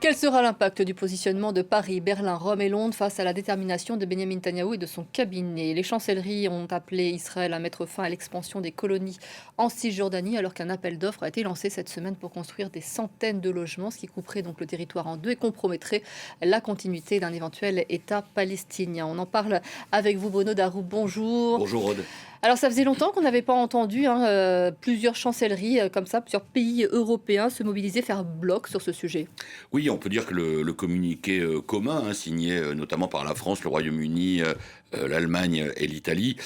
Quel sera l'impact du positionnement de Paris, Berlin, Rome et Londres face à la détermination de Benyamin Netanyahou et de son cabinet? Les chancelleries ont appelé Israël à mettre fin à l'expansion des colonies en Cisjordanie, alors qu'un appel d'offres a été lancé cette semaine pour construire des centaines de logements, ce qui couperait donc le territoire en deux et compromettrait la continuité d'un éventuel État palestinien. On en parle avec vous, Bruno Darou. Bonjour. Bonjour Aude. Alors, ça faisait longtemps qu'on n'avait pas entendu plusieurs chancelleries comme ça, plusieurs pays européens se mobiliser, faire bloc sur ce sujet. Oui, on peut dire que le communiqué commun, signé notamment par la France, le Royaume-Uni, l'Allemagne et l'Italie,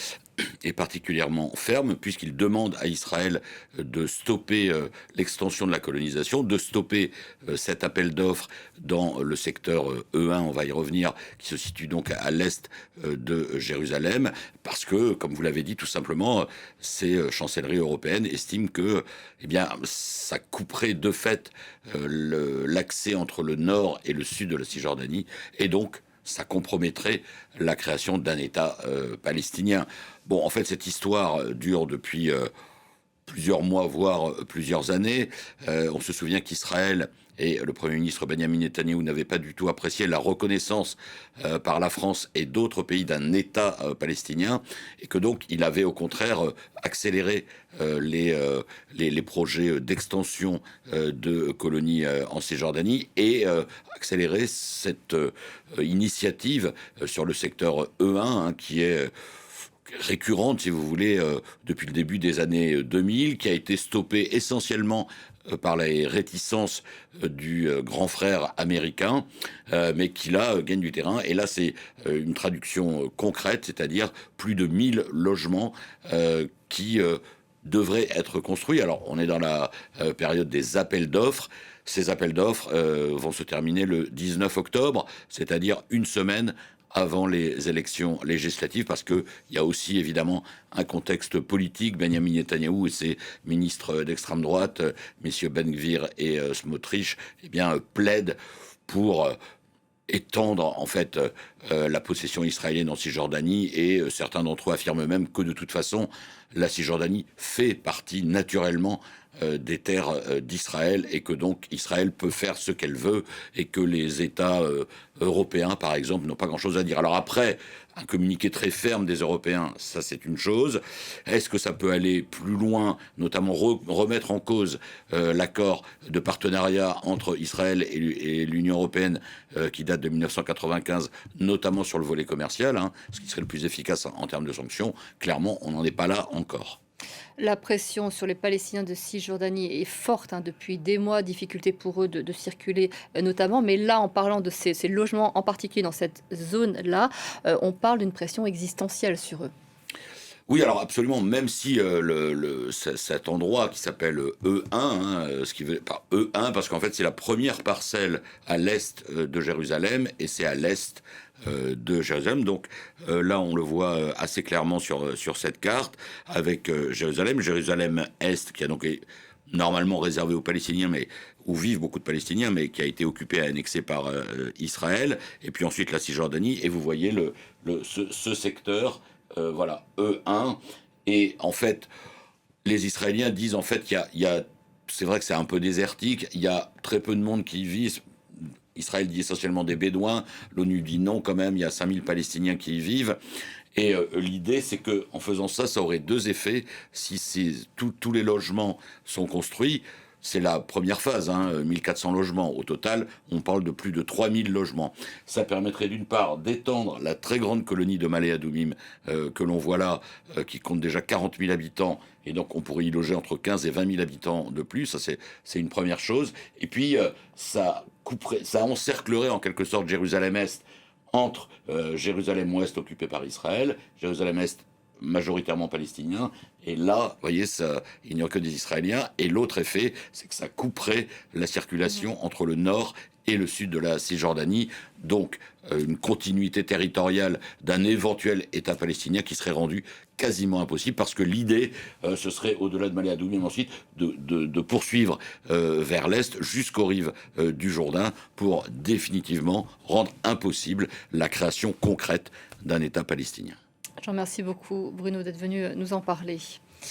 est particulièrement ferme puisqu'il demande à Israël de stopper l'extension de la colonisation, de stopper cet appel d'offres dans le secteur E1, on va y revenir, qui se situe donc à l'est de Jérusalem, parce que, comme vous l'avez dit, tout simplement, ces chancelleries européennes estiment que, eh bien, ça couperait de fait l'accès entre le nord et le sud de la Cisjordanie, et donc ça compromettrait la création d'un État palestinien. Bon, en fait, cette histoire dure depuis plusieurs mois, voire plusieurs années. On se souvient qu'Israël et le Premier ministre Benyamin Netanyahou n'avaient pas du tout apprécié la reconnaissance par la France et d'autres pays d'un État palestinien, et que donc il avait au contraire accéléré les projets d'extension de colonies en Cisjordanie et accéléré cette initiative sur le secteur E1 qui est récurrente, si vous voulez, depuis le début des années 2000, qui a été stoppée essentiellement par les réticences du grand frère américain, mais qui là gagne du terrain. Et là, c'est une traduction concrète, c'est-à-dire plus de 1000 logements qui devraient être construits. Alors, on est dans la période des appels d'offres. Ces appels d'offres vont se terminer le 19 octobre, c'est-à-dire une semaine avant les élections législatives, parce qu'il y a aussi évidemment un contexte politique. Benyamin Netanyahou et ses ministres d'extrême droite, messieurs Ben Gvir et Smotrich, eh bien, plaident pour étendre en fait la possession israélienne en Cisjordanie, et certains d'entre eux affirment même que de toute façon la Cisjordanie fait partie naturellement des terres d'Israël, et que donc Israël peut faire ce qu'elle veut, et que les États européens par exemple n'ont pas grand-chose à dire. Alors après, un communiqué très ferme des Européens, ça c'est une chose. Est-ce que ça peut aller plus loin, notamment remettre en cause l'accord de partenariat entre Israël et l'Union européenne qui date de 1995, notamment sur le volet commercial, ce qui serait le plus efficace en termes de sanctions? Clairement, on n'en est pas là encore. La pression sur les Palestiniens de Cisjordanie est forte depuis des mois, difficulté pour eux de circuler notamment. Mais là, en parlant de ces logements, en particulier dans cette zone-là, on parle d'une pression existentielle sur eux. Oui, alors absolument, même si cet endroit qui s'appelle E1, ce qui veut pas E1, parce qu'en fait c'est la première parcelle à l'est de Jérusalem, et c'est à l'est de Jérusalem. Donc là, on le voit assez clairement sur cette carte, avec Jérusalem-Est, qui a donc normalement réservé aux Palestiniens, mais où vivent beaucoup de Palestiniens, mais qui a été occupé et annexé par Israël, et puis ensuite la Cisjordanie, et vous voyez ce secteur, voilà, E1, et en fait, les Israéliens disent en fait c'est vrai que c'est un peu désertique, il y a très peu de monde qui y vit. Israël dit essentiellement des Bédouins, l'ONU dit non quand même, il y a 5000 Palestiniens qui y vivent. Et l'idée, c'est que en faisant ça, ça aurait deux effets. Si tous les logements sont construits, c'est la première phase, 1400 logements. Au total, on parle de plus de 3000 logements. Ça permettrait d'une part d'étendre la très grande colonie de Malé Adoumim que l'on voit là, qui compte déjà 40 000 habitants. Et donc on pourrait y loger entre 15 et 20 000 habitants de plus. Ça, c'est une première chose. Et puis, ça encerclerait en quelque sorte Jérusalem-Est entre Jérusalem-Ouest occupée par Israël, Jérusalem-Est majoritairement palestinien, et là, vous voyez, ça, il n'y a que des Israéliens, et l'autre effet, c'est que ça couperait la circulation entre le nord et le sud de la Cisjordanie, donc une continuité territoriale d'un éventuel État palestinien qui serait rendu quasiment impossible, parce que l'idée, ce serait, au-delà de Malé Adoumim ensuite, de poursuivre vers l'Est jusqu'aux rives du Jourdain, pour définitivement rendre impossible la création concrète d'un État palestinien. Je vous remercie beaucoup, Bruno, d'être venu nous en parler.